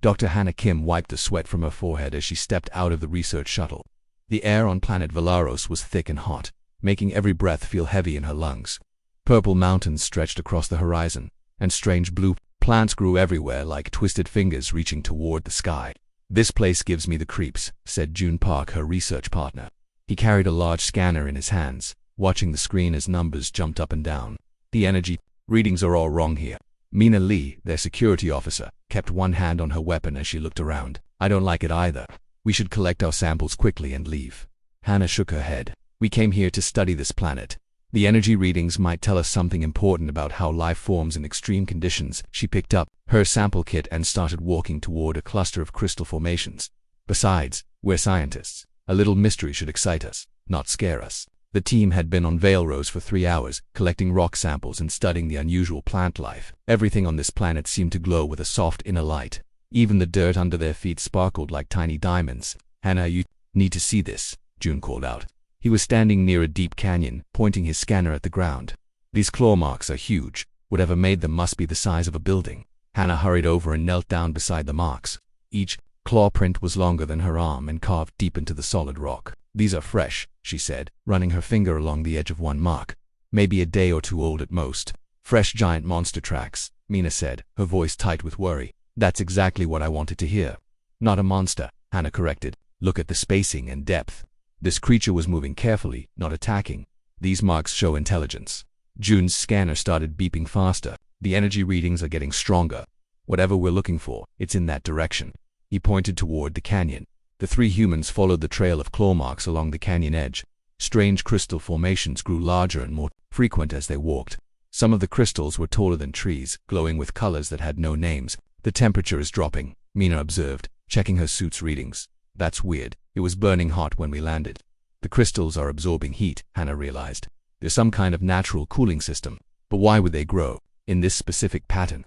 Dr. Hannah Kim wiped the sweat from her forehead as she stepped out of the research shuttle. The air on planet Valaros was thick and hot, making every breath feel heavy in her lungs. Purple mountains stretched across the horizon, and strange blue plants grew everywhere like twisted fingers reaching toward the sky. "This place gives me the creeps," said June Park, her research partner. He carried a large scanner in his hands, watching the screen as numbers jumped up and down. "The energy readings are all wrong here." Mina Lee, their security officer, kept one hand on her weapon as she looked around. "I don't like it either. We should collect our samples quickly and leave." Hannah shook her head. "We came here to study this planet. The energy readings might tell us something important about how life forms in extreme conditions." She picked up her sample kit and started walking toward a cluster of crystal formations. "Besides, we're scientists. A little mystery should excite us, not scare us." The team had been on Valrose for 3 hours, collecting rock samples and studying the unusual plant life. Everything on this planet seemed to glow with a soft inner light. Even the dirt under their feet sparkled like tiny diamonds. "Hannah, you need to see this," June called out. He was standing near a deep canyon, pointing his scanner at the ground. "These claw marks are huge. Whatever made them must be the size of a building." Hannah hurried over and knelt down beside the marks. Each claw print was longer than her arm and carved deep into the solid rock. "These are fresh," she said, running her finger along the edge of one mark. "Maybe a day or two old at most." "Fresh giant monster tracks," Mina said, her voice tight with worry. "That's exactly what I wanted to hear." "Not a monster," Hannah corrected. "Look at the spacing and depth. This creature was moving carefully, not attacking. These marks show intelligence." June's scanner started beeping faster. "The energy readings are getting stronger. Whatever we're looking for, it's in that direction." He pointed toward the canyon. The 3 humans followed the trail of claw marks along the canyon edge. Strange crystal formations grew larger and more frequent as they walked. Some of the crystals were taller than trees, glowing with colors that had no names. "The temperature is dropping," Mina observed, checking her suit's readings. "That's weird. It was burning hot when we landed." "The crystals are absorbing heat," Hannah realized. "There's some kind of natural cooling system. But why would they grow in this specific pattern?"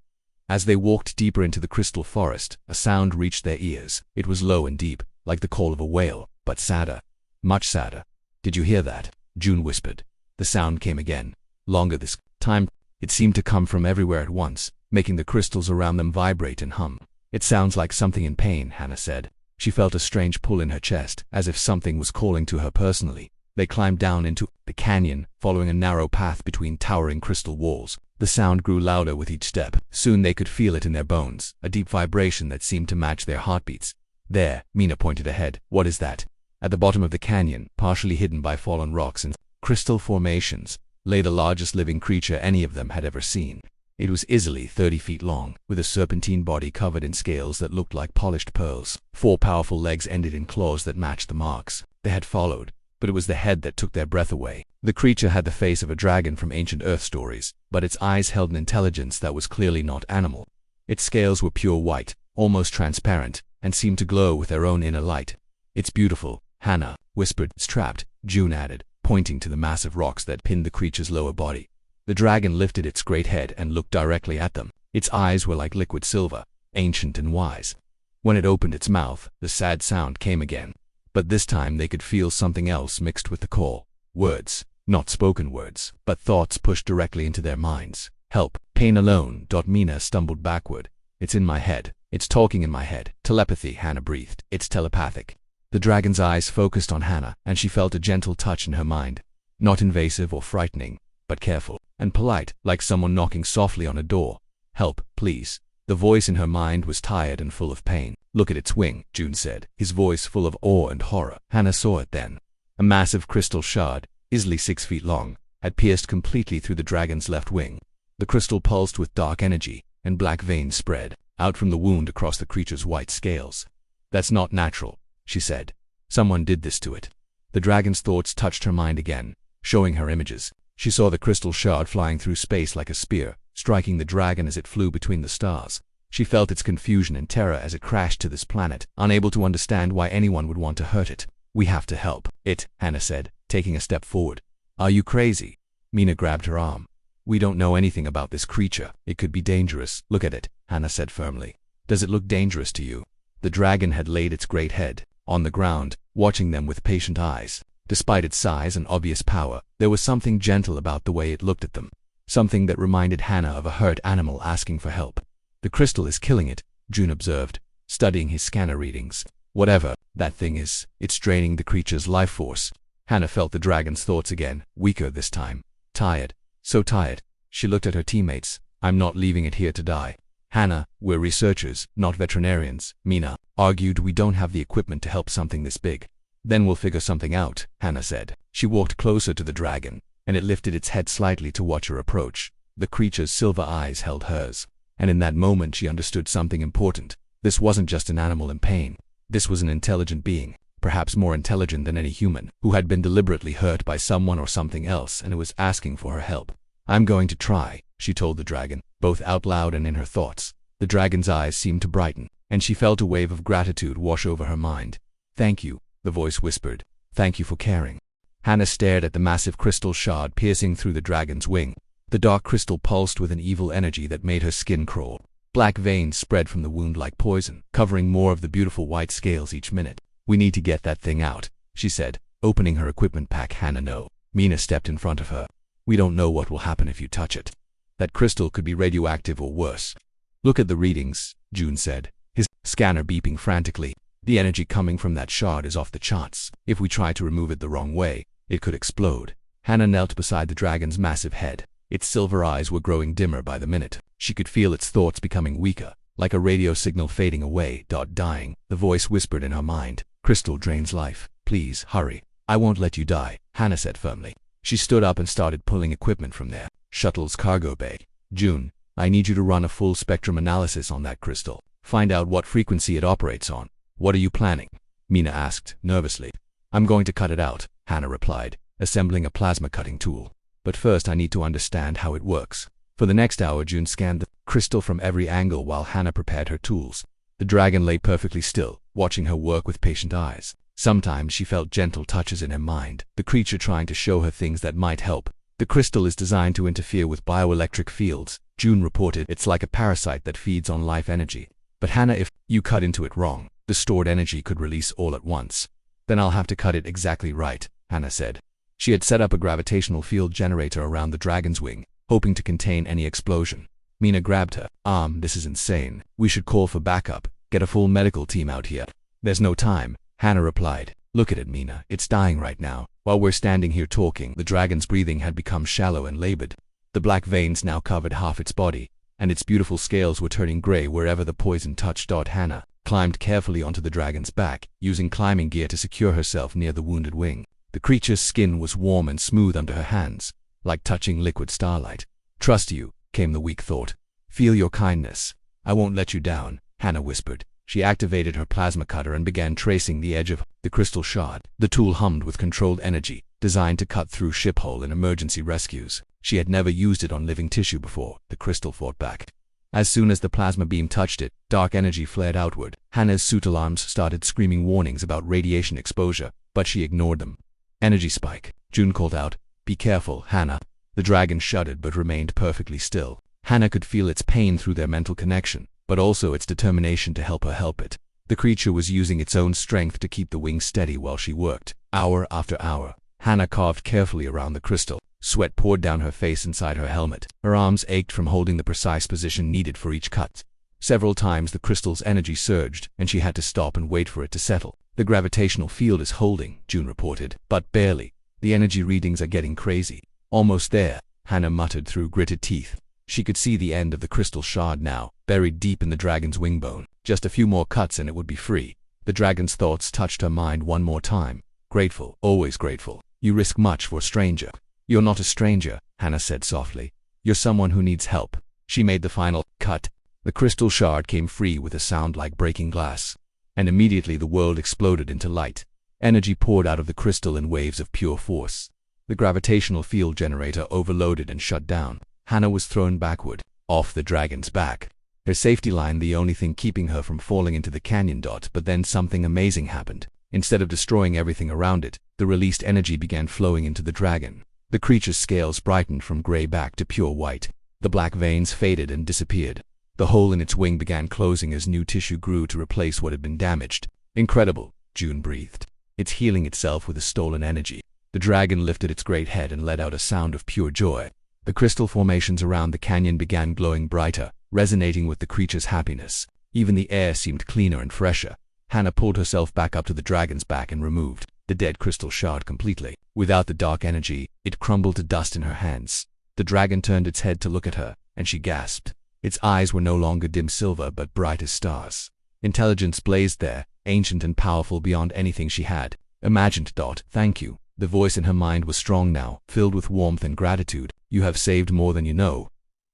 As they walked deeper into the crystal forest, a sound reached their ears. It was low and deep, like the call of a whale, but sadder. Much sadder. "Did you hear that?" June whispered. The sound came again. Longer this time. It seemed to come from everywhere at once, making the crystals around them vibrate and hum. "It sounds like something in pain," Hannah said. She felt a strange pull in her chest, as if something was calling to her personally. They climbed down into the canyon, following a narrow path between towering crystal walls. The sound grew louder with each step. Soon they could feel it in their bones, a deep vibration that seemed to match their heartbeats. "There," Mina pointed ahead. "What is that?" At the bottom of the canyon, partially hidden by fallen rocks and crystal formations, lay the largest living creature any of them had ever seen. It was easily 30 feet long, with a serpentine body covered in scales that looked like polished pearls. 4 powerful legs ended in claws that matched the marks. They had followed, but it was the head that took their breath away. The creature had the face of a dragon from ancient Earth stories, but its eyes held an intelligence that was clearly not animal. Its scales were pure white, almost transparent, and seemed to glow with their own inner light. "It's beautiful," Hannah whispered. "It's trapped," June added, pointing to the massive rocks that pinned the creature's lower body. The dragon lifted its great head and looked directly at them. Its eyes were like liquid silver, ancient and wise. When it opened its mouth, the sad sound came again. But this time they could feel something else mixed with the call. Words. Not spoken words, but thoughts pushed directly into their minds. "Help. Pain alone." Mina stumbled backward. "It's in my head. It's talking in my head." "Telepathy," Hannah breathed. "It's telepathic." The dragon's eyes focused on Hannah, and she felt a gentle touch in her mind. Not invasive or frightening, but careful and polite, like someone knocking softly on a door. "Help, please." The voice in her mind was tired and full of pain. "Look at its wing," June said, his voice full of awe and horror. Hannah saw it then. A massive crystal shard, easily 6 feet long, had pierced completely through the dragon's left wing. The crystal pulsed with dark energy, and black veins spread out from the wound across the creature's white scales. "That's not natural," she said. "Someone did this to it." The dragon's thoughts touched her mind again, showing her images. She saw the crystal shard flying through space like a spear, striking the dragon as it flew between the stars. She felt its confusion and terror as it crashed to this planet, unable to understand why anyone would want to hurt it. "We have to help it," Hannah said, taking a step forward. "Are you crazy?" Mina grabbed her arm. "We don't know anything about this creature. It could be dangerous." "Look at it," Hannah said firmly. "Does it look dangerous to you?" The dragon had laid its great head on the ground, watching them with patient eyes. Despite its size and obvious power, there was something gentle about the way it looked at them. Something that reminded Hannah of a hurt animal asking for help. "The crystal is killing it," June observed. studying his scanner readings. Whatever that thing is, it's draining the creature's life force. Hannah felt the dragon's thoughts again, weaker this time. Tired. So tired. She looked at her teammates. I'm not leaving it here to die. Hannah, we're researchers, not veterinarians. Mina argued we don't have the equipment to help something this big. Then we'll figure something out, Hannah said. She walked closer to the dragon, and it lifted its head slightly to watch her approach. The creature's silver eyes held hers. And in that moment she understood something important. This wasn't just an animal in pain. This was an intelligent being, perhaps more intelligent than any human, who had been deliberately hurt by someone or something else and who was asking for her help. I'm going to try, she told the dragon, both out loud and in her thoughts. The dragon's eyes seemed to brighten, and she felt a wave of gratitude wash over her mind. Thank you, the voice whispered. Thank you for caring. Hannah stared at the massive crystal shard piercing through the dragon's wing. The dark crystal pulsed with an evil energy that made her skin crawl. Black veins spread from the wound like poison, covering more of the beautiful white scales each minute. We need to get that thing out, she said, opening her equipment pack. Hannah, no. Mina stepped in front of her. We don't know what will happen if you touch it. That crystal could be radioactive or worse. Look at the readings, June said, his scanner beeping frantically. The energy coming from that shard is off the charts. If we try to remove it the wrong way, it could explode. Hannah knelt beside the dragon's massive head. Its silver eyes were growing dimmer by the minute. She could feel its thoughts becoming weaker, like a radio signal fading away. Dying, the voice whispered in her mind. Crystal drains life. Please, hurry. I won't let you die, Hannah said firmly. She stood up and started pulling equipment from their shuttle's cargo bay. June, I need you to run a full spectrum analysis on that crystal. Find out what frequency it operates on. What are you planning? Mina asked, nervously. I'm going to cut it out, Hannah replied, assembling a plasma cutting tool. But first I need to understand how it works. For the next hour June scanned the crystal from every angle while Hannah prepared her tools. The dragon lay perfectly still, watching her work with patient eyes. Sometimes she felt gentle touches in her mind, the creature trying to show her things that might help. The crystal is designed to interfere with bioelectric fields, June reported. It's like a parasite that feeds on life energy. But Hannah, if you cut into it wrong, the stored energy could release all at once. Then I'll have to cut it exactly right, Hannah said. She had set up a gravitational field generator around the dragon's wing, hoping to contain any explosion. Mina grabbed her arm. This is insane. We should call for backup. Get a full medical team out here. There's no time, Hannah replied. Look at it, Mina. It's dying right now. While we're standing here talking, the dragon's breathing had become shallow and labored. The black veins now covered half its body, and its beautiful scales were turning gray wherever the poison touched. Hannah climbed carefully onto the dragon's back, using climbing gear to secure herself near the wounded wing. The creature's skin was warm and smooth under her hands, like touching liquid starlight. Trust you, came the weak thought. Feel your kindness. I won't let you down, Hannah whispered. She activated her plasma cutter and began tracing the edge of the crystal shard. The tool hummed with controlled energy, designed to cut through ship hull in emergency rescues. She had never used it on living tissue before. The crystal fought back. As soon as the plasma beam touched it, dark energy flared outward. Hannah's suit alarms started screaming warnings about radiation exposure, but she ignored them. Energy spike, June called out. Be careful, Hannah. The dragon shuddered but remained perfectly still. Hannah could feel its pain through their mental connection, but also its determination to help her help it. The creature was using its own strength to keep the wing steady while she worked. Hour after hour, Hannah carved carefully around the crystal. Sweat poured down her face inside her helmet. Her arms ached from holding the precise position needed for each cut. Several times the crystal's energy surged, and she had to stop and wait for it to settle. The gravitational field is holding, June reported, but barely. The energy readings are getting crazy. Almost there, Hannah muttered through gritted teeth. She could see the end of the crystal shard now, buried deep in the dragon's wing bone. Just a few more cuts and it would be free. The dragon's thoughts touched her mind one more time. Grateful, always grateful. You risk much for a stranger. You're not a stranger, Hannah said softly. You're someone who needs help. She made the final cut. The crystal shard came free with a sound like breaking glass. And immediately the world exploded into light. Energy poured out of the crystal in waves of pure force. The gravitational field generator overloaded and shut down. Hannah was thrown backward, off the dragon's back. Her safety line the only thing keeping her from falling into the canyon. But then something amazing happened. Instead of destroying everything around it, the released energy began flowing into the dragon. The creature's scales brightened from gray back to pure white. The black veins faded and disappeared. The hole in its wing began closing as new tissue grew to replace what had been damaged. Incredible, June breathed. It's healing itself with the stolen energy. The dragon lifted its great head and let out a sound of pure joy. The crystal formations around the canyon began glowing brighter, resonating with the creature's happiness. Even the air seemed cleaner and fresher. Hannah pulled herself back up to the dragon's back and removed the dead crystal shard completely. Without the dark energy, it crumbled to dust in her hands. The dragon turned its head to look at her, and she gasped. Its eyes were no longer dim silver but bright as stars. Intelligence blazed there, ancient and powerful beyond anything she had imagined. Thank you. The voice in her mind was strong now, filled with warmth and gratitude. You have saved more than you know.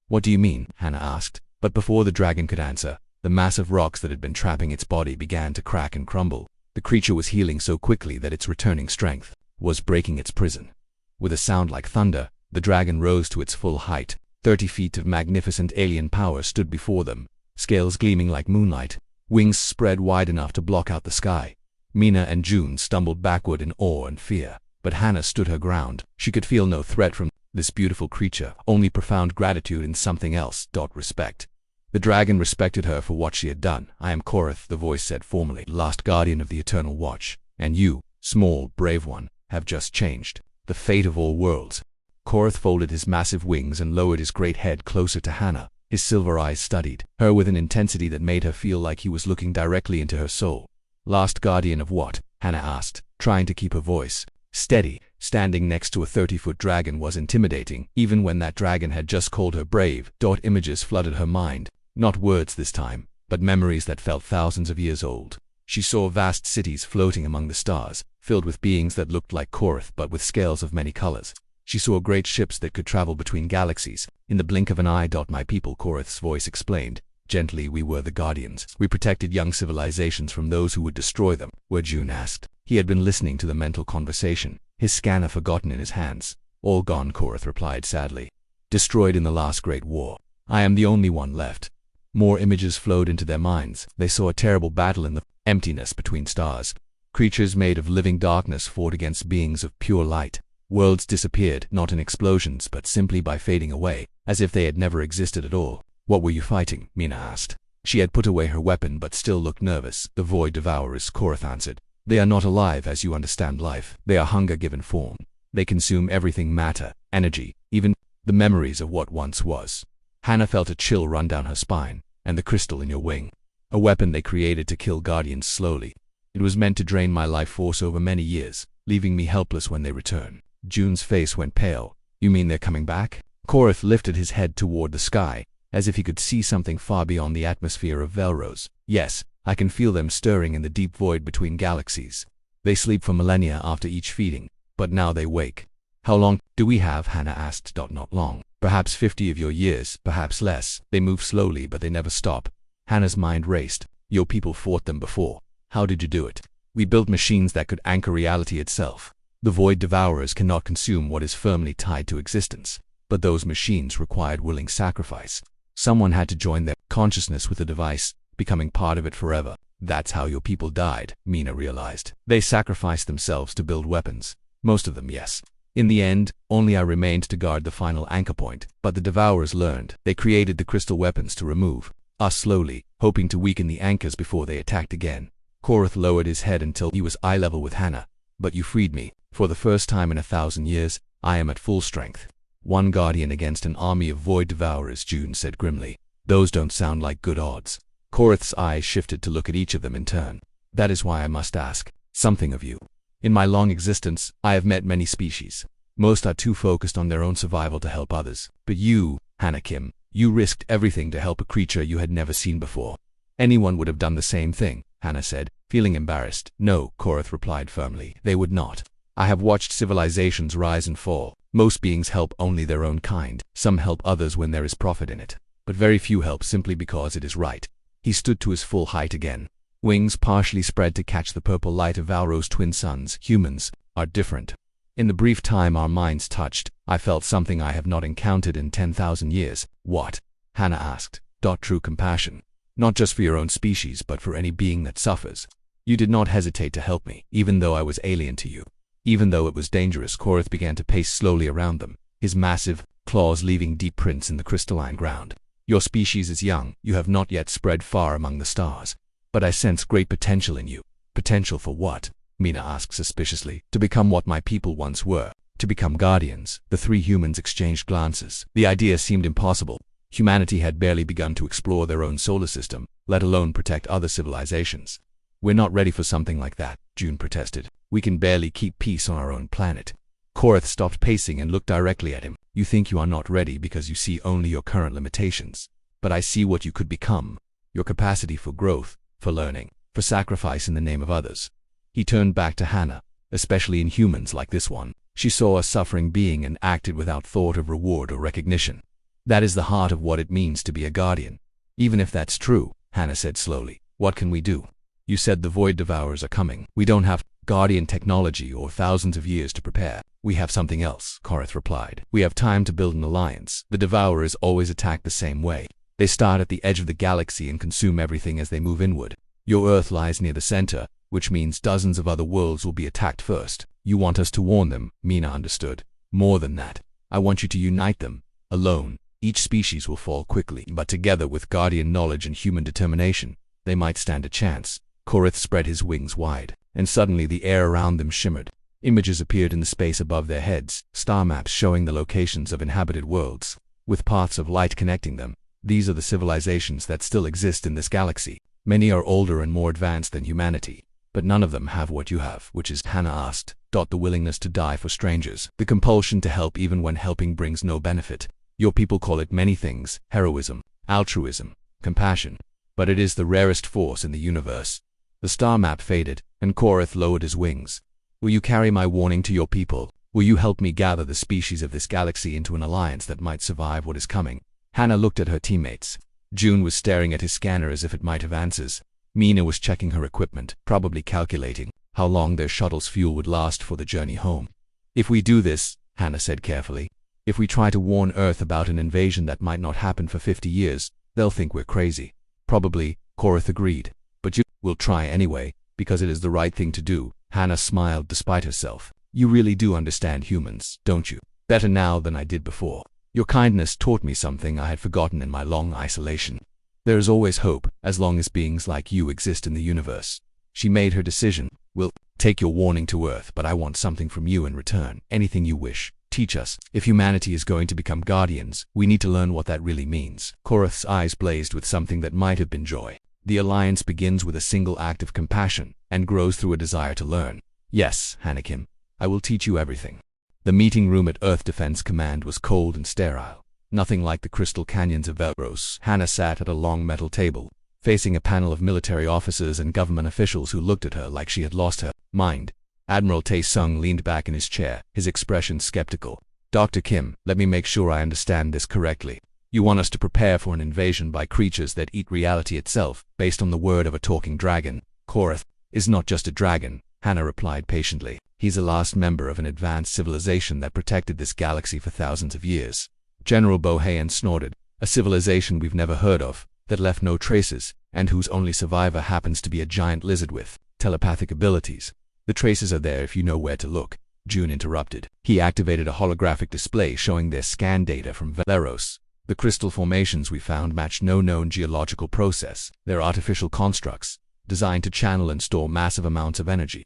What do you mean? Hannah asked. But before the dragon could answer, the massive rocks that had been trapping its body began to crack and crumble. The creature was healing so quickly that its returning strength was breaking its prison. With a sound like thunder, the dragon rose to its full height. 30 feet of magnificent alien power stood before them, scales gleaming like moonlight, wings spread wide enough to block out the sky. Mina and June stumbled backward in awe and fear, but Hannah stood her ground. She could feel no threat from this beautiful creature, only profound gratitude and something else. Respect. The dragon respected her for what she had done. I am Korath, the voice said formally, last guardian of the Eternal Watch, and you, small, brave one, have just changed the fate of all worlds. Korath folded his massive wings and lowered his great head closer to Hannah. His silver eyes studied her with an intensity that made her feel like he was looking directly into her soul. Last guardian of what? Hannah asked, trying to keep her voice steady. Standing next to a 30-foot dragon was intimidating, even when that dragon had just called her brave. Images flooded her mind. Not words this time, but memories that felt thousands of years old. She saw vast cities floating among the stars, filled with beings that looked like Korath but with scales of many colors. She saw great ships that could travel between galaxies. In the blink of an eye. My people, Korath's voice explained. Gently, we were the guardians. We protected young civilizations from those who would destroy them. Where June asked. He had been listening to the mental conversation, his scanner forgotten in his hands. All gone, Korath replied sadly. Destroyed in the last great war. I am the only one left. More images flowed into their minds. They saw a terrible battle in the emptiness between stars. Creatures made of living darkness fought against beings of pure light. Worlds disappeared, not in explosions but simply by fading away, as if they had never existed at all. What were you fighting? Mina asked. She had put away her weapon but still looked nervous. The Void Devourers, Korath answered. They are not alive as you understand life. They are hunger given form. They consume everything: matter, energy, even the memories of what once was. Hannah felt a chill run down her spine. And the crystal in your wing. A weapon they created to kill guardians slowly. It was meant to drain my life force over many years, leaving me helpless when they return. June's face went pale. You mean they're coming back? Korath lifted his head toward the sky, as if he could see something far beyond the atmosphere of Velros. Yes, I can feel them stirring in the deep void between galaxies. They sleep for millennia after each feeding, but now they wake. How long do we have? Hannah asked. Not long. Perhaps 50 of your years, perhaps less. They move slowly but they never stop. Hannah's mind raced. Your people fought them before. How did you do it? We built machines that could anchor reality itself. The Void Devourers cannot consume what is firmly tied to existence. But those machines required willing sacrifice. Someone had to join their consciousness with the device, becoming part of it forever. That's how your people died, Mina realized. They sacrificed themselves to build weapons. Most of them, yes. In the end, only I remained to guard the final anchor point. But the Devourers learned. They created the crystal weapons to remove us slowly, hoping to weaken the anchors before they attacked again. Korath lowered his head until he was eye level with Hannah. But you freed me. For the first time in 1,000 years, I am at full strength. One guardian against an army of Void Devourers, June said grimly. Those don't sound like good odds. Korath's eyes shifted to look at each of them in turn. That is why I must ask something of you. In my long existence, I have met many species. Most are too focused on their own survival to help others. But you, Hannah Kim, you risked everything to help a creature you had never seen before. Anyone would have done the same thing, Hannah said, feeling embarrassed. No, Korath replied firmly. They would not. I have watched civilizations rise and fall. Most beings help only their own kind. Some help others when there is profit in it. But very few help simply because it is right. He stood to his full height again. Wings partially spread to catch the purple light of Valro's twin suns. Humans are different. In the brief time our minds touched, I felt something I have not encountered in 10,000 years. What? Hannah asked. True compassion. Not just for your own species, but for any being that suffers. You did not hesitate to help me, even though I was alien to you. Even though it was dangerous. Korath began to pace slowly around them, his massive claws leaving deep prints in the crystalline ground. Your species is young. You have not yet spread far among the stars. But I sense great potential in you. Potential for what? Mina asked suspiciously. To become what my people once were. To become guardians. The three humans exchanged glances. The idea seemed impossible. Humanity had barely begun to explore their own solar system, let alone protect other civilizations. We're not ready for something like that, June protested. We can barely keep peace on our own planet. Korath stopped pacing and looked directly at him. You think you are not ready because you see only your current limitations. But I see what you could become. Your capacity for growth, for learning, for sacrifice in the name of others. He turned back to Hannah, especially in humans like this one. She saw a suffering being and acted without thought of reward or recognition. That is the heart of what it means to be a guardian. Even if that's true, Hannah said slowly, what can we do? You said the Void Devourers are coming. We don't have guardian technology or thousands of years to prepare. We have something else, Korath replied. We have time to build an alliance. The Devourers always attack the same way. They start at the edge of the galaxy and consume everything as they move inward. Your Earth lies near the center, which means dozens of other worlds will be attacked first. You want us to warn them, Mina understood. More than that, I want you to unite them. Alone, each species will fall quickly, but together with guardian knowledge and human determination, they might stand a chance. Korath spread his wings wide, and suddenly the air around them shimmered. Images appeared in the space above their heads, star maps showing the locations of inhabited worlds, with paths of light connecting them. These are the civilizations that still exist in this galaxy. Many are older and more advanced than humanity, but none of them have what you have, which is, Hannah asked, the willingness to die for strangers, the compulsion to help even when helping brings no benefit. Your people call it many things, heroism, altruism, compassion, but it is the rarest force in the universe. The star map faded, and Korath lowered his wings. Will you carry my warning to your people? Will you help me gather the species of this galaxy into an alliance that might survive what is coming? Hannah looked at her teammates. June was staring at his scanner as if it might have answers. Mina was checking her equipment, probably calculating how long their shuttle's fuel would last for the journey home. If we do this, Hannah said carefully, if we try to warn Earth about an invasion that might not happen for 50 years, they'll think we're crazy. Probably, Korath agreed. But you will try anyway, because it is the right thing to do. Hannah smiled despite herself. You really do understand humans, don't you? Better now than I did before. Your kindness taught me something I had forgotten in my long isolation. There is always hope, as long as beings like you exist in the universe. She made her decision. We'll take your warning to Earth, but I want something from you in return. Anything you wish. Teach us. If humanity is going to become guardians, we need to learn what that really means. Korath's eyes blazed with something that might have been joy. The alliance begins with a single act of compassion, and grows through a desire to learn. Yes, Hanakim, I will teach you everything. The meeting room at Earth Defense Command was cold and sterile. Nothing like the crystal canyons of Velros. Hannah sat at a long metal table, facing a panel of military officers and government officials who looked at her like she had lost her mind. Admiral Tae-sung leaned back in his chair, his expression skeptical. Dr. Kim, let me make sure I understand this correctly. You want us to prepare for an invasion by creatures that eat reality itself, based on the word of a talking dragon. Korath is not just a dragon, Hannah replied patiently. He's the last member of an advanced civilization that protected this galaxy for thousands of years. General Bohayan snorted. A civilization we've never heard of, that left no traces, and whose only survivor happens to be a giant lizard with telepathic abilities. The traces are there if you know where to look, June interrupted. He activated a holographic display showing their scan data from Velros. The crystal formations we found match no known geological process. They're artificial constructs, designed to channel and store massive amounts of energy.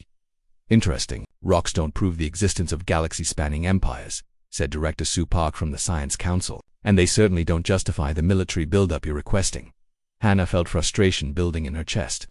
Interesting. Rocks don't prove the existence of galaxy-spanning empires, said Director Sue Park from the Science Council, and they certainly don't justify the military buildup you're requesting. Hannah felt frustration building in her chest.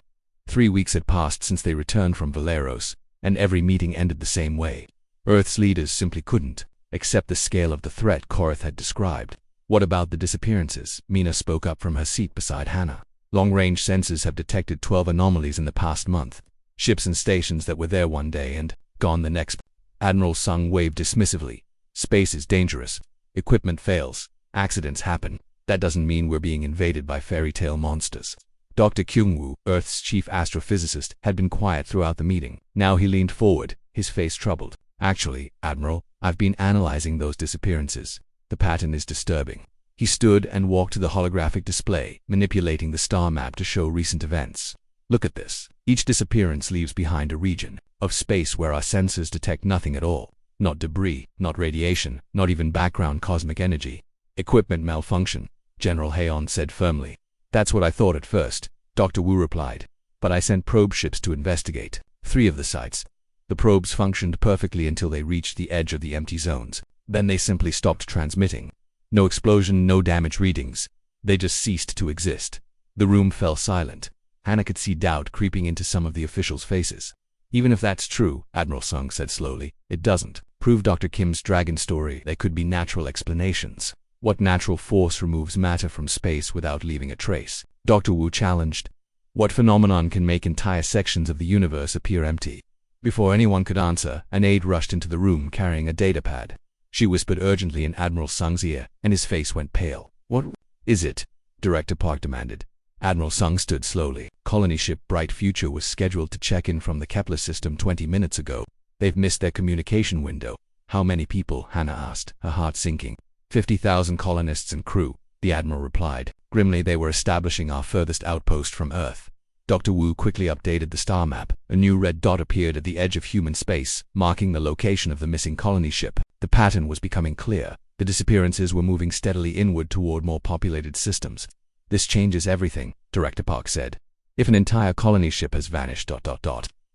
3 weeks had passed since they returned from Velros, and every meeting ended the same way. Earth's leaders simply couldn't accept the scale of the threat Korath had described. What about the disappearances? Mina spoke up from her seat beside Hannah. Long-range sensors have detected 12 anomalies in the past month. Ships and stations that were there one day and gone the next. Admiral Sung waved dismissively. Space is dangerous. Equipment fails. Accidents happen. That doesn't mean we're being invaded by fairy tale monsters. Dr. Kyungwoo, Earth's chief astrophysicist, had been quiet throughout the meeting. Now he leaned forward, his face troubled. Actually, Admiral, I've been analyzing those disappearances. The pattern is disturbing. He stood and walked to the holographic display, manipulating the star map to show recent events. Look at this. Each disappearance leaves behind a region of space where our sensors detect nothing at all. Not debris, not radiation, not even background cosmic energy. Equipment malfunction, General Hayon said firmly. That's what I thought at first, Dr. Wu replied. But I sent probe ships to investigate 3 of the sites. The probes functioned perfectly until they reached the edge of the empty zones. Then they simply stopped transmitting. No explosion, no damage readings. They just ceased to exist. The room fell silent. Hannah could see doubt creeping into some of the officials' faces. Even if that's true, Admiral Sung said slowly, it doesn't prove Dr. Kim's dragon story. There could be natural explanations. What natural force removes matter from space without leaving a trace? Dr. Wu challenged. What phenomenon can make entire sections of the universe appear empty? Before anyone could answer, an aide rushed into the room carrying a datapad. She whispered urgently in Admiral Sung's ear, and his face went pale. What is it? Director Park demanded. Admiral Sung stood slowly. Colony ship Bright Future was scheduled to check in from the Kepler system 20 minutes ago. They've missed their communication window. How many people? Hannah asked, her heart sinking. 50,000 colonists and crew, the Admiral replied. Grimly, they were establishing our furthest outpost from Earth. Dr. Wu quickly updated the star map. A new red dot appeared at the edge of human space, marking the location of the missing colony ship. The pattern was becoming clear. The disappearances were moving steadily inward toward more populated systems. This changes everything, Director Park said. If an entire colony ship has vanished,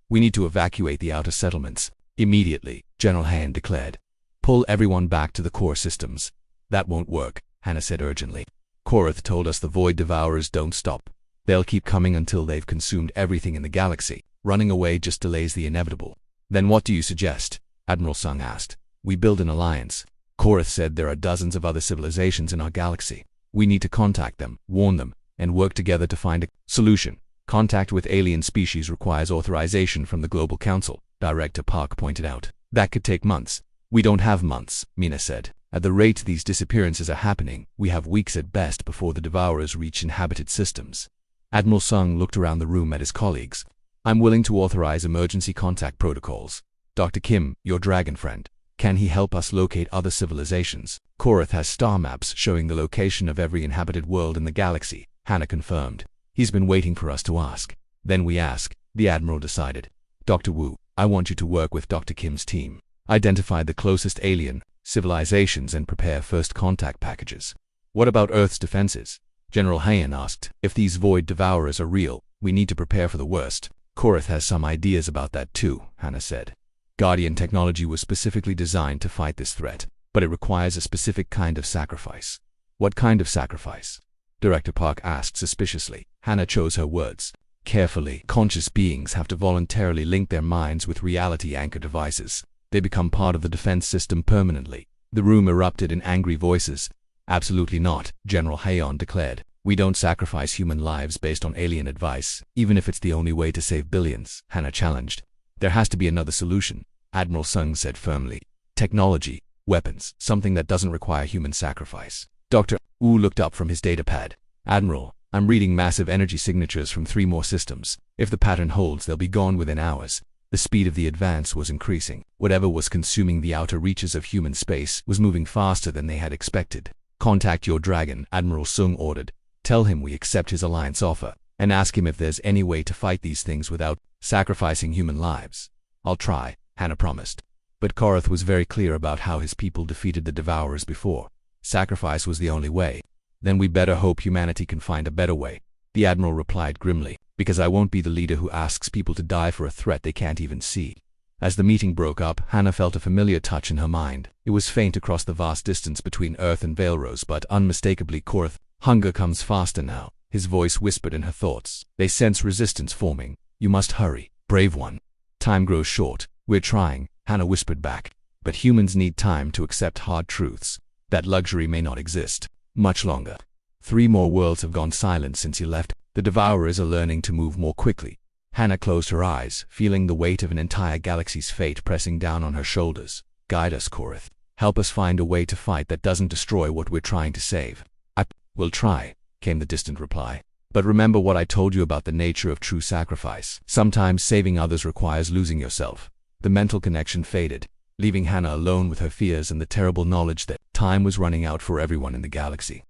we need to evacuate the outer settlements. Immediately, General Han declared. Pull everyone back to the core systems. That won't work, Hannah said urgently. Korath told us the Void Devourers don't stop. They'll keep coming until they've consumed everything in the galaxy. Running away just delays the inevitable. Then what do you suggest? Admiral Sung asked. We build an alliance. Korath said there are dozens of other civilizations in our galaxy. We need to contact them, warn them, and work together to find a solution. Contact with alien species requires authorization from the Global Council, Director Park pointed out. That could take months. We don't have months, Mina said. At the rate these disappearances are happening, we have weeks at best before the Devourers reach inhabited systems. Admiral Sung looked around the room at his colleagues. I'm willing to authorize emergency contact protocols. Dr. Kim, your dragon friend, can he help us locate other civilizations? Korath has star maps showing the location of every inhabited world in the galaxy, Hannah confirmed. He's been waiting for us to ask. Then we ask, the Admiral decided. Dr. Wu, I want you to work with Dr. Kim's team. Identify the closest alien civilizations and prepare first contact packages. What about Earth's defenses? General Han asked. If these Void Devourers are real, we need to prepare for the worst. Korath has some ideas about that too, Hannah said. Guardian technology was specifically designed to fight this threat, but it requires a specific kind of sacrifice. What kind of sacrifice? Director Park asked suspiciously. Hannah chose her words. Carefully, conscious beings have to voluntarily link their minds with reality anchor devices. They become part of the defense system permanently. The room erupted in angry voices. Absolutely not, General Hayon declared. We don't sacrifice human lives based on alien advice, even if it's the only way to save billions, Hannah challenged. There has to be another solution, Admiral Sung said firmly. Technology, weapons, something that doesn't require human sacrifice. Dr. Wu looked up from his datapad. Admiral, I'm reading massive energy signatures from 3 more systems. If the pattern holds, they'll be gone within hours. The speed of the advance was increasing. Whatever was consuming the outer reaches of human space was moving faster than they had expected. Contact your dragon, Admiral Sung ordered. Tell him we accept his alliance offer, and ask him if there's any way to fight these things without sacrificing human lives. I'll try, Hannah promised. But Korath was very clear about how his people defeated the Devourers before. Sacrifice was the only way. Then we better hope humanity can find a better way, the Admiral replied grimly, because I won't be the leader who asks people to die for a threat they can't even see. As the meeting broke up, Hannah felt a familiar touch in her mind. It was faint across the vast distance between Earth and Veilrose, but unmistakably Korath. Hunger comes faster now, his voice whispered in her thoughts. They sense resistance forming. You must hurry, brave one. Time grows short. We're trying, Hannah whispered back. But humans need time to accept hard truths. That luxury may not exist much longer. 3 more worlds have gone silent since you left. The Devourers are learning to move more quickly. Hannah closed her eyes, feeling the weight of an entire galaxy's fate pressing down on her shoulders. Guide us, Korath. Help us find a way to fight that doesn't destroy what we're trying to save. I will try, came the distant reply. But remember what I told you about the nature of true sacrifice. Sometimes saving others requires losing yourself. The mental connection faded, leaving Hannah alone with her fears and the terrible knowledge that time was running out for everyone in the galaxy.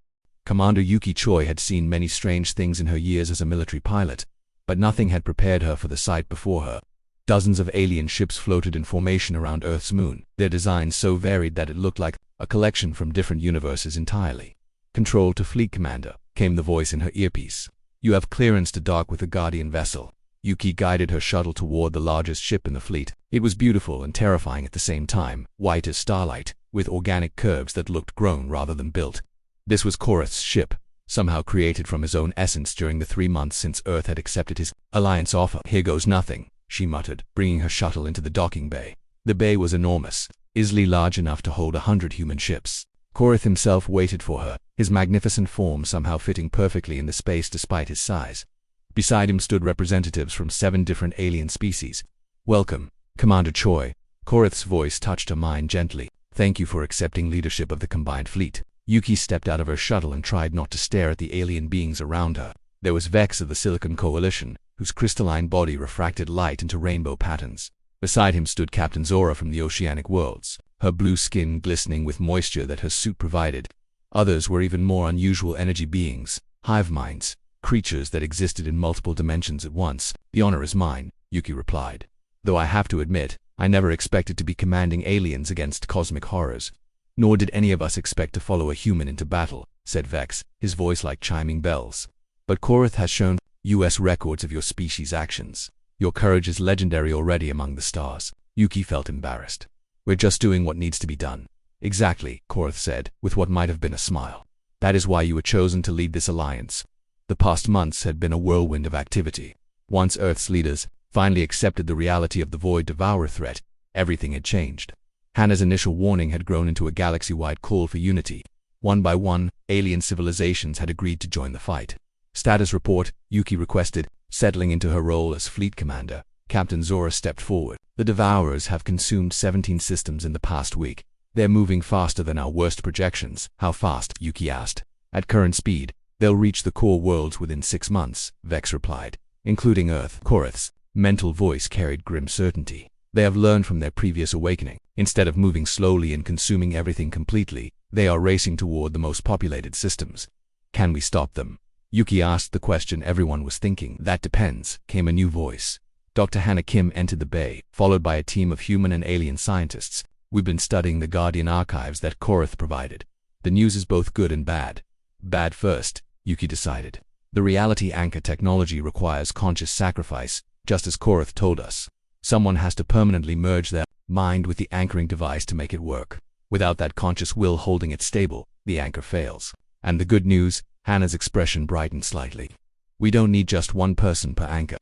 Commander Yuki Choi had seen many strange things in her years as a military pilot, but nothing had prepared her for the sight before her. Dozens of alien ships floated in formation around Earth's moon, their designs so varied that it looked like a collection from different universes entirely. Control to Fleet Commander, came the voice in her earpiece. You have clearance to dock with the Guardian vessel. Yuki guided her shuttle toward the largest ship in the fleet. It was beautiful and terrifying at the same time, white as starlight, with organic curves that looked grown rather than built. This was Korath's ship, somehow created from his own essence during the 3 months since Earth had accepted his alliance offer. Here goes nothing, she muttered, bringing her shuttle into the docking bay. The bay was enormous, easily large enough to hold 100 human ships. Korath himself waited for her, his magnificent form somehow fitting perfectly in the space despite his size. Beside him stood representatives from 7 different alien species. "Welcome, Commander Choi." Korath's voice touched her mind gently. "Thank you for accepting leadership of the combined fleet." Yuki stepped out of her shuttle and tried not to stare at the alien beings around her. There was Vex of the Silicon Coalition, whose crystalline body refracted light into rainbow patterns. Beside him stood Captain Zora from the Oceanic Worlds, her blue skin glistening with moisture that her suit provided. Others were even more unusual energy beings, hive minds, creatures that existed in multiple dimensions at once. "The honor is mine," Yuki replied. "Though I have to admit, I never expected to be commanding aliens against cosmic horrors." "Nor did any of us expect to follow a human into battle," said Vex, his voice like chiming bells. "But Korath has shown US records of your species' actions. Your courage is legendary already among the stars." Yuki felt embarrassed. "We're just doing what needs to be done." "Exactly," Korath said, with what might have been a smile. "That is why you were chosen to lead this alliance." The past months had been a whirlwind of activity. Once Earth's leaders finally accepted the reality of the Void Devourer threat, everything had changed. Hannah's initial warning had grown into a galaxy-wide call for unity. One by one, alien civilizations had agreed to join the fight. "Status report," Yuki requested, settling into her role as fleet commander. Captain Zora stepped forward. "The Devourers have consumed 17 systems in the past week. They're moving faster than our worst projections." "How fast?" Yuki asked. "At current speed, they'll reach the core worlds within 6 months," Vex replied. "Including Earth." Korath's mental voice carried grim certainty. "They have learned from their previous awakening. Instead of moving slowly and consuming everything completely, they are racing toward the most populated systems. Can we stop them?" Yuki asked the question everyone was thinking. "That depends," came a new voice. Dr. Hannah Kim entered the bay, followed by a team of human and alien scientists. "We've been studying the Guardian archives that Korath provided. The news is both good and bad." "Bad first," Yuki decided. "The reality anchor technology requires conscious sacrifice, just as Korath told us. Someone has to permanently merge their mind with the anchoring device to make it work. Without that conscious will holding it stable, the anchor fails. And the good news," Hannah's expression brightened slightly. "We don't need just one person per anchor.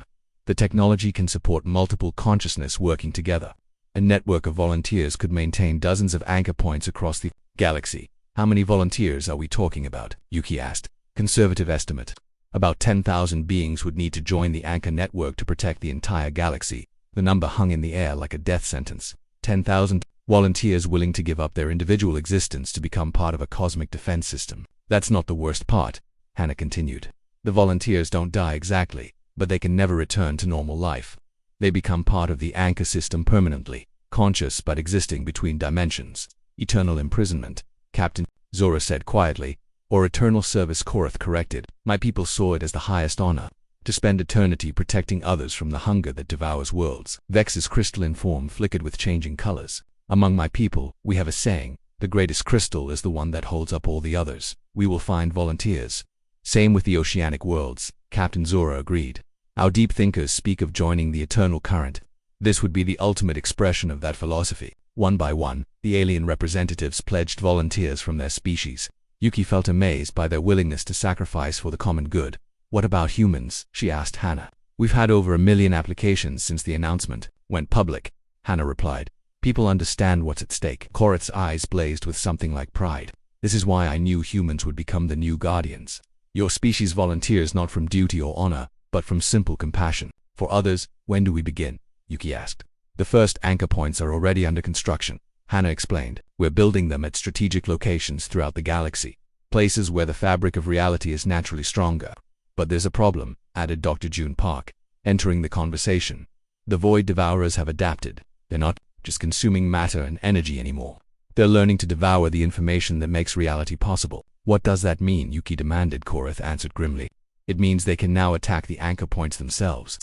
The technology can support multiple consciousness working together. A network of volunteers could maintain dozens of anchor points across the galaxy." "How many volunteers are we talking about?" Yuki asked. "Conservative estimate. About 10,000 beings would need to join the anchor network to protect the entire galaxy." The number hung in the air like a death sentence. 10,000 volunteers willing to give up their individual existence to become part of a cosmic defense system. "That's not the worst part," Hannah continued. "The volunteers don't die exactly, but they can never return to normal life. They become part of the anchor system permanently, conscious but existing between dimensions. Eternal imprisonment," Captain Zora said quietly. "Or eternal service," Korath corrected. "My people saw it as the highest honor, to spend eternity protecting others from the hunger that devours worlds." Vex's crystalline form flickered with changing colors. "Among my people, we have a saying, the greatest crystal is the one that holds up all the others. We will find volunteers." "Same with the Oceanic Worlds," Captain Zora agreed. "Our deep thinkers speak of joining the eternal current. This would be the ultimate expression of that philosophy." One by one, the alien representatives pledged volunteers from their species. Yuki felt amazed by their willingness to sacrifice for the common good. "What about humans?" she asked Hannah. "We've had over 1 million applications since the announcement went public," Hannah replied. "People understand what's at stake." Korath's eyes blazed with something like pride. "This is why I knew humans would become the new guardians. Your species volunteers not from duty or honor, but from simple compassion. For others, when do we begin?" Yuki asked. "The first anchor points are already under construction," Hannah explained. "We're building them at strategic locations throughout the galaxy, places where the fabric of reality is naturally stronger. But there's a problem," added Dr. June Park, entering the conversation. "The Void Devourers have adapted. They're not just consuming matter and energy anymore. They're learning to devour the information that makes reality possible." "What does that mean?" Yuki demanded. Korath answered grimly. "It means they can now attack the anchor points themselves.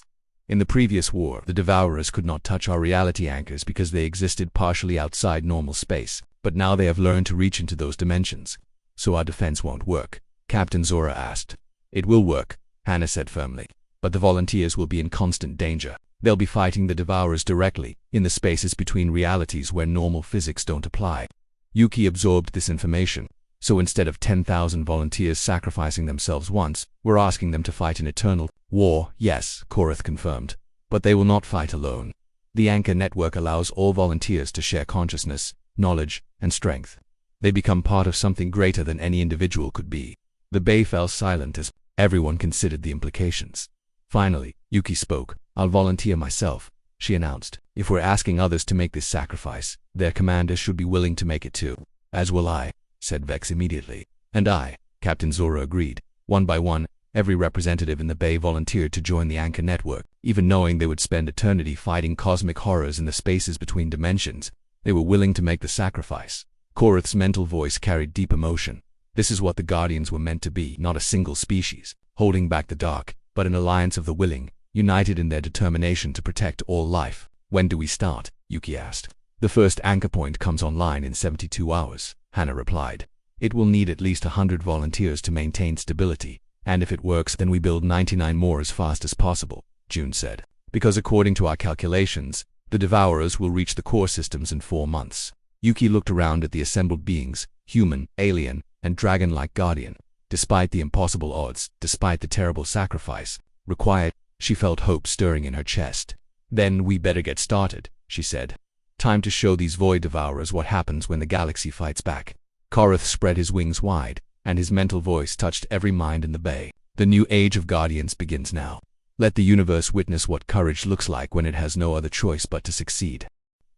In the previous war, the Devourers could not touch our reality anchors because they existed partially outside normal space, but now they have learned to reach into those dimensions. So our defense won't work?" Captain Zora asked. "It will work," Hannah said firmly. "But the volunteers will be in constant danger. They'll be fighting the Devourers directly, in the spaces between realities where normal physics don't apply." Yuki absorbed this information. So instead of 10,000 volunteers sacrificing themselves once, we're asking them to fight an eternal war. Yes, Korath confirmed. But they will not fight alone. The Anchor Network allows all volunteers to share consciousness, knowledge, and strength. They become part of something greater than any individual could be. The bay fell silent as everyone considered the implications. Finally, Yuki spoke. I'll volunteer myself, she announced. If we're asking others to make this sacrifice, their commanders should be willing to make it too. As will I, said Vex immediately. And I, Captain Zora agreed. One by one, every representative in the bay volunteered to join the Anchor Network. Even knowing they would spend eternity fighting cosmic horrors in the spaces between dimensions, they were willing to make the sacrifice. Korath's mental voice carried deep emotion. This is what the Guardians were meant to be, not a single species, holding back the dark, but an alliance of the willing, united in their determination to protect all life. When do we start? Yuki asked. The first anchor point comes online in 72 hours, Hannah replied. It will need at least 100 volunteers to maintain stability, and if it works, then we build 99 more as fast as possible, June said. Because according to our calculations, the Devourers will reach the core systems in 4 months. Yuki looked around at the assembled beings, human, alien, and dragon-like guardian. Despite the impossible odds, despite the terrible sacrifice required, she felt hope stirring in her chest. Then we better get started, she said. Time to show these Void Devourers what happens when the galaxy fights back. Korath spread his wings wide, and his mental voice touched every mind in the bay. The new age of Guardians begins now. Let the universe witness what courage looks like when it has no other choice but to succeed.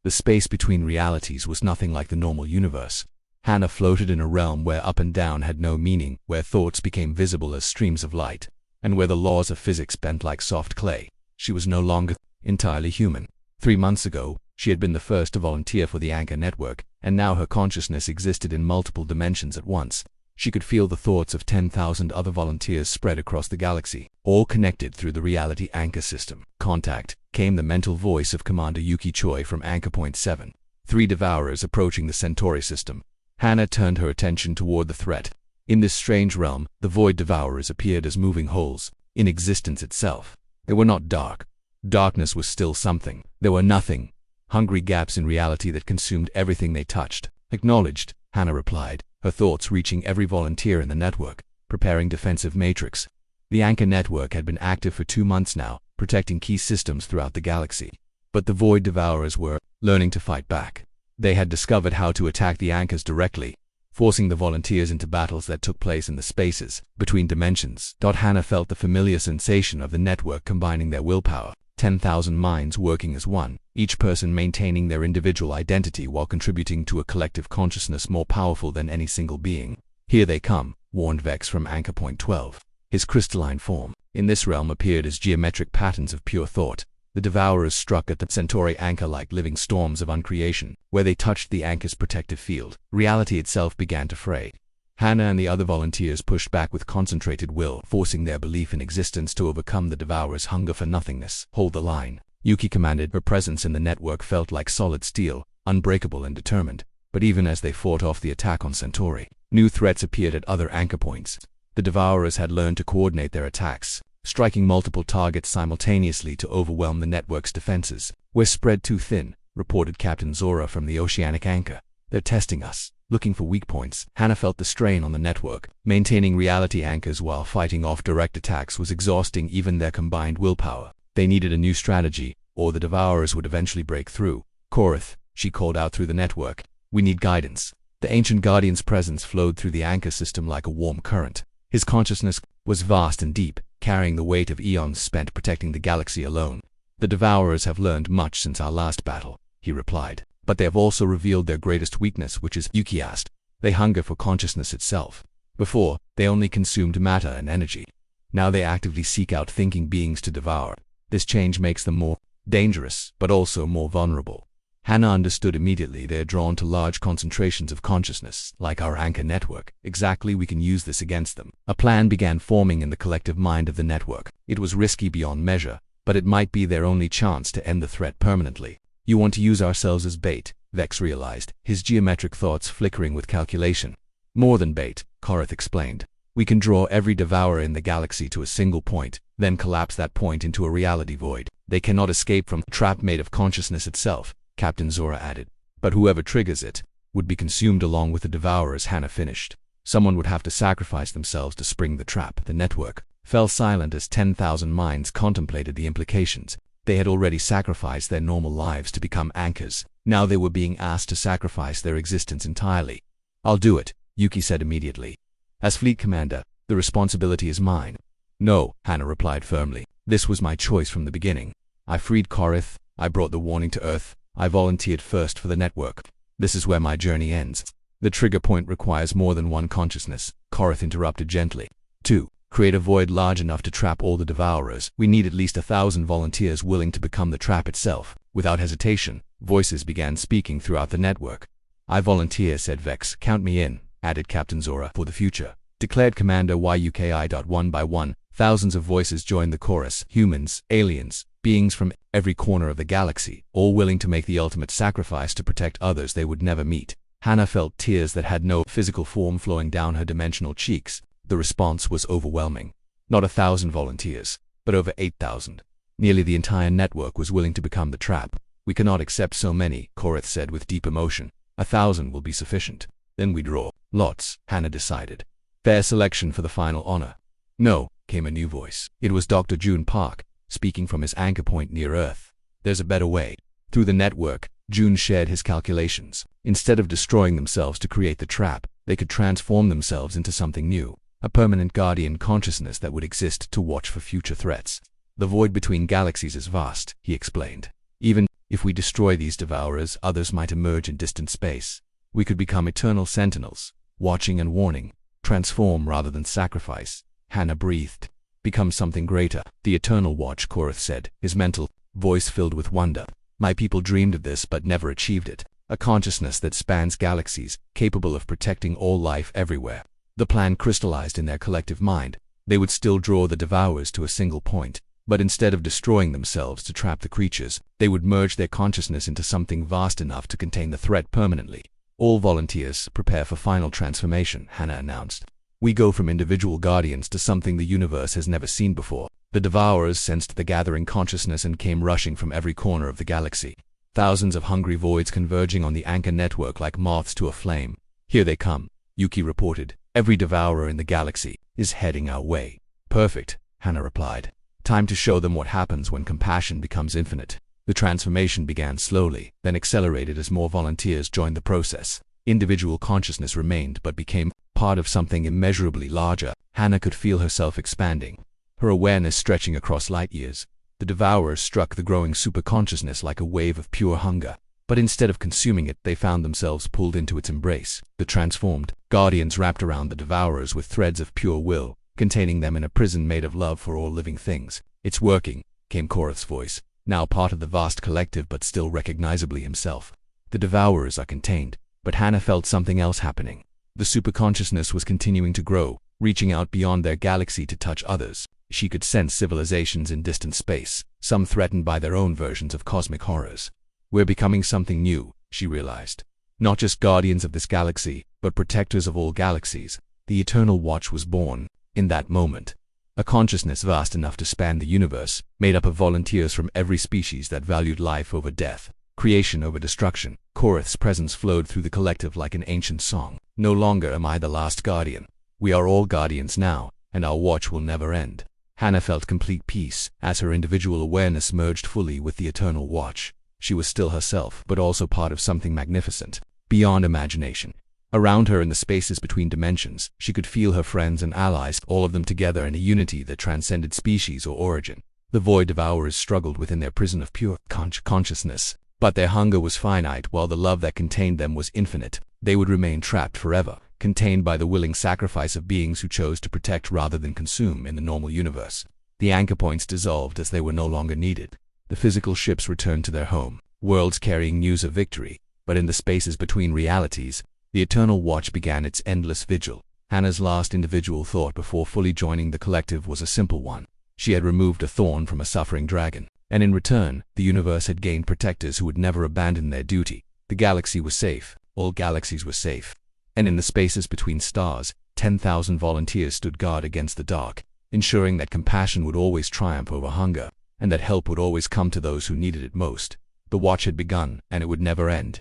The space between realities was nothing like the normal universe. Hannah floated in a realm where up and down had no meaning, where thoughts became visible as streams of light, and where the laws of physics bent like soft clay. She was no longer entirely human. 3 months ago, she had been the first to volunteer for the Anchor Network, and now her consciousness existed in multiple dimensions at once. She could feel the thoughts of 10,000 other volunteers spread across the galaxy, all connected through the reality anchor system. Contact, came the mental voice of Commander Yuki Choi from Anchor Point 7. 3 Devourers approaching the Centauri system. Hannah turned her attention toward the threat. In this strange realm, the Void Devourers appeared as moving holes in existence itself. They were not dark. Darkness was still something. There were nothing. Hungry gaps in reality that consumed everything they touched. Acknowledged, Hannah replied, her thoughts reaching every volunteer in the network, preparing defensive matrix. The Anchor Network had been active for 2 months now, protecting key systems throughout the galaxy. But the Void Devourers were learning to fight back. They had discovered how to attack the anchors directly, forcing the volunteers into battles that took place in the spaces between dimensions. Hannah felt the familiar sensation of the network combining their willpower, 10,000 minds working as one, each person maintaining their individual identity while contributing to a collective consciousness more powerful than any single being. Here they come, warned Vex from Anchor Point 12. His crystalline form, in this realm, appeared as geometric patterns of pure thought. The Devourers struck at the Centauri anchor like living storms of uncreation. Where they touched the anchor's protective field, reality itself began to fray. Hannah and the other volunteers pushed back with concentrated will, forcing their belief in existence to overcome the Devourers' hunger for nothingness. Hold the line, Yuki commanded. Her presence in the network felt like solid steel, unbreakable and determined. But even as they fought off the attack on Centauri, new threats appeared at other anchor points. The Devourers had learned to coordinate their attacks, striking multiple targets simultaneously to overwhelm the network's defenses. We're spread too thin, reported Captain Zora from the oceanic anchor. They're testing us, looking for weak points. Hannah felt the strain on the network. Maintaining reality anchors while fighting off direct attacks was exhausting even their combined willpower. They needed a new strategy, or the Devourers would eventually break through. Korath, she called out through the network. We need guidance. The ancient Guardian's presence flowed through the anchor system like a warm current. His consciousness was vast and deep, carrying the weight of eons spent protecting the galaxy alone. The Devourers have learned much since our last battle, he replied. But they have also revealed their greatest weakness, which is, Yuki asked. They hunger for consciousness itself. Before, they only consumed matter and energy. Now they actively seek out thinking beings to devour. This change makes them more dangerous, but also more vulnerable. Hannah understood immediately. They are drawn to large concentrations of consciousness, like our anchor network. Exactly, we can use this against them. A plan began forming in the collective mind of the network. It was risky beyond measure, but it might be their only chance to end the threat permanently. You want to use ourselves as bait, Vex realized, his geometric thoughts flickering with calculation. More than bait, Korath explained. We can draw every devourer in the galaxy to a single point, then collapse that point into a reality void. They cannot escape from the trap made of consciousness itself, Captain Zora added. But whoever triggers it would be consumed along with the devourers. Hannah finished. Someone would have to sacrifice themselves to spring the trap. The network fell silent as 10,000 minds contemplated the implications. They had already sacrificed their normal lives to become anchors. Now they were being asked to sacrifice their existence entirely. "I'll do it," Yuki said immediately. "As fleet commander, the responsibility is mine." "No," Hana replied firmly. "This was my choice from the beginning. I freed Korath. I brought the warning to Earth. I volunteered first for the network. This is where my journey ends." "The trigger point requires more than one consciousness," Korath interrupted gently. "2. Create a void large enough to trap all the devourers. We need at least 1,000 volunteers willing to become the trap itself." Without hesitation, voices began speaking throughout the network. "I volunteer," said Vex. "Count me in," added Captain Zora. "For the future," declared Commander YUKI. One by one, thousands of voices joined the chorus. Humans, aliens, beings from every corner of the galaxy, all willing to make the ultimate sacrifice to protect others they would never meet. Hana felt tears that had no physical form flowing down her dimensional cheeks. The response was overwhelming. Not 1,000 volunteers, but over 8,000. Nearly the entire network was willing to become the trap. "We cannot accept so many," Korath said with deep emotion. 1,000 will be sufficient. Then we draw lots, Hana decided. "Fair selection for the final honor." "No," came a new voice. It was Dr. June Park, speaking from his anchor point near Earth. "There's a better way." Through the network, June shared his calculations. Instead of destroying themselves to create the trap, they could transform themselves into something new. A permanent guardian consciousness that would exist to watch for future threats. "The void between galaxies is vast," he explained. "Even if we destroy these devourers, others might emerge in distant space. We could become eternal sentinels, watching and warning, transform rather than sacrifice." Hana breathed. "Become something greater." "The eternal watch," Korath said, his mental voice filled with wonder. "My people dreamed of this but never achieved it. A consciousness that spans galaxies, capable of protecting all life everywhere." The plan crystallized in their collective mind. They would still draw the devourers to a single point, but instead of destroying themselves to trap the creatures, they would merge their consciousness into something vast enough to contain the threat permanently. "All volunteers, prepare for final transformation," Hana announced. "We go from individual guardians to something the universe has never seen before." The devourers sensed the gathering consciousness and came rushing from every corner of the galaxy. Thousands of hungry voids converging on the anchor network like moths to a flame. "Here they come," Yuki reported. "Every devourer in the galaxy is heading our way." "Perfect," Hana replied. "Time to show them what happens when compassion becomes infinite." The transformation began slowly, then accelerated as more volunteers joined the process. Individual consciousness remained but became part of something immeasurably larger. Hana could feel herself expanding, her awareness stretching across light years. The devourers struck the growing superconsciousness like a wave of pure hunger. But instead of consuming it, they found themselves pulled into its embrace. The transformed guardians wrapped around the devourers with threads of pure will, containing them in a prison made of love for all living things. "It's working," came Korath's voice, now part of the vast collective but still recognizably himself. "The devourers are contained," but Hana felt something else happening. The superconsciousness was continuing to grow, reaching out beyond their galaxy to touch others. She could sense civilizations in distant space, some threatened by their own versions of cosmic horrors. "We're becoming something new," she realized. "Not just guardians of this galaxy, but protectors of all galaxies." The Eternal Watch was born in that moment. A consciousness vast enough to span the universe, made up of volunteers from every species that valued life over death, creation over destruction. Korath's presence flowed through the collective like an ancient song. "No longer am I the last guardian. We are all guardians now, and our watch will never end." Hana felt complete peace as her individual awareness merged fully with the Eternal Watch. She was still herself, but also part of something magnificent, beyond imagination. Around her in the spaces between dimensions, she could feel her friends and allies, all of them together in a unity that transcended species or origin. The void devourers struggled within their prison of pure consciousness, but their hunger was finite while the love that contained them was infinite. They would remain trapped forever, contained by the willing sacrifice of beings who chose to protect rather than consume in the normal universe. The anchor points dissolved as they were no longer needed. The physical ships returned to their home, worlds carrying news of victory, but in the spaces between realities, the Eternal Watch began its endless vigil. Hana's last individual thought before fully joining the collective was a simple one. She had removed a thorn from a suffering dragon, and in return, the universe had gained protectors who would never abandon their duty. The galaxy was safe, all galaxies were safe. And in the spaces between stars, 10,000 volunteers stood guard against the dark, ensuring that compassion would always triumph over hunger, and that help would always come to those who needed it most. The watch had begun, and it would never end.